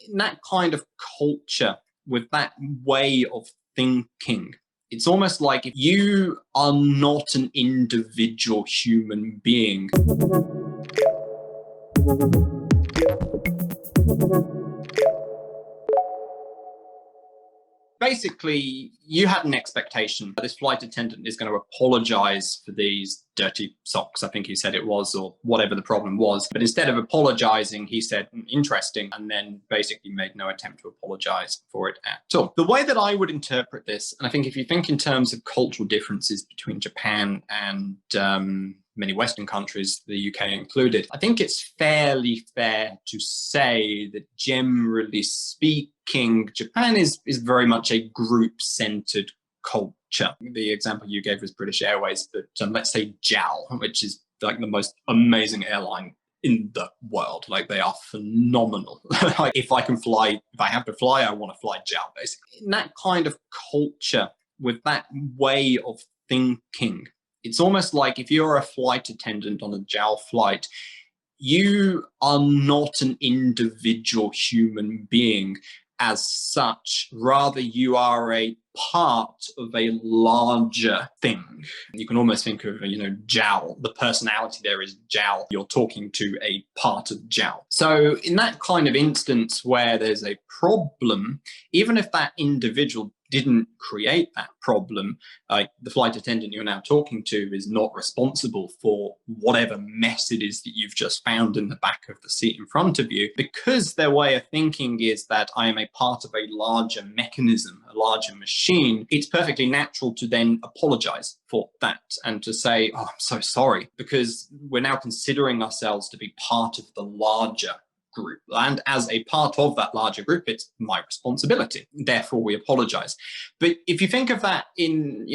in that kind of culture, with that way of thinking, it's almost like if you are not an individual human being. Basically, you had an expectation that this flight attendant is going to apologize for these dirty socks, I think he said it was, or whatever the problem was. But instead of apologizing, he said, interesting, and then basically made no attempt to apologize for it at all. The way that I would interpret this, and I think if you think in terms of cultural differences between Japan and many Western countries, the UK included, I think it's fairly fair to say that generally speaking, Japan is very much a group-centered culture. The example you gave was British Airways, but let's say Jowl, which is like the most amazing airline in the world. Like, they are phenomenal. Like, if I have to fly, I want to fly Jowl, basically. In that kind of culture, with that way of thinking, it's almost like if you're a flight attendant on a Jowl flight, you are not an individual human being as such. Rather, you are a part of a larger thing. You can almost think of, Jowl. The personality there is Jowl. You're talking to a part of Jowl. So in that kind of instance where there's a problem, even if that individual didn't create that problem, like the flight attendant you're now talking to is not responsible for whatever mess it is that you've just found in the back of the seat in front of you, because their way of thinking is that I am a part of a larger mechanism, a larger machine. It's perfectly natural to then apologize for that and to say, oh, I'm so sorry, because we're now considering ourselves to be part of the larger group, and as a part of that larger group, it's my responsibility, therefore we apologize. But if you think of that in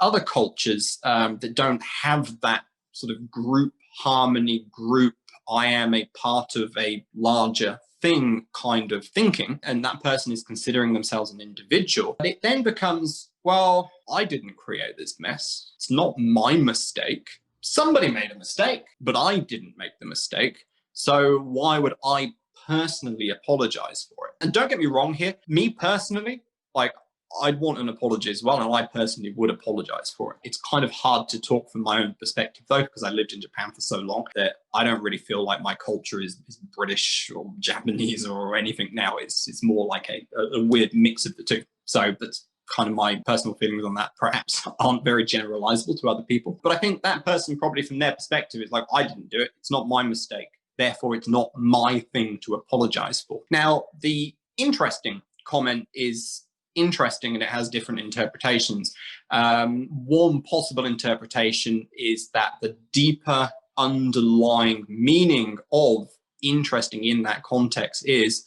other cultures that don't have that sort of group harmony, group I am a part of a larger thing kind of thinking, and that person is considering themselves an individual, it then becomes, well, I didn't create this mess, it's not my mistake, somebody made a mistake, but I didn't make the mistake. So why would I personally apologize for it? And don't get me wrong here, me personally, like, I'd want an apology as well, and I personally would apologize for it. It's kind of hard to talk from my own perspective, though, because I lived in Japan for so long that I don't really feel like my culture is British or Japanese or anything now. It's more like a weird mix of the two. So that's kind of my personal feelings on that, perhaps aren't very generalizable to other people. But I think that person probably from their perspective is like, I didn't do it, it's not my mistake, therefore it's not my thing to apologize for. Now, the interesting comment is interesting, and it has different interpretations. One possible interpretation is that the deeper underlying meaning of interesting in that context is,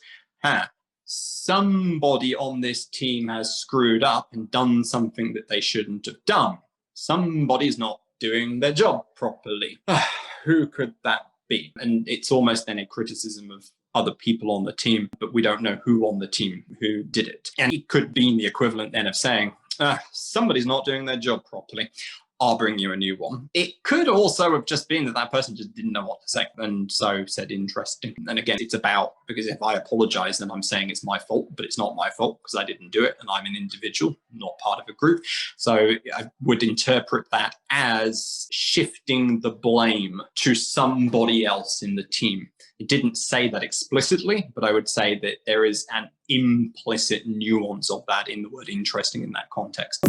somebody on this team has screwed up and done something that they shouldn't have done. Somebody's not doing their job properly. Who could that be? And it's almost then a criticism of other people on the team, but we don't know who on the team who did it. And it could be the equivalent then of saying, somebody's not doing their job properly, I'll bring you a new one. It could also have just been that that person just didn't know what to say, and so said interesting. And again, it's about, because if I apologize, then I'm saying it's my fault, but it's not my fault because I didn't do it, and I'm an individual, not part of a group. So I would interpret that as shifting the blame to somebody else in the team. It didn't say that explicitly, but I would say that there is an implicit nuance of that in the word interesting in that context.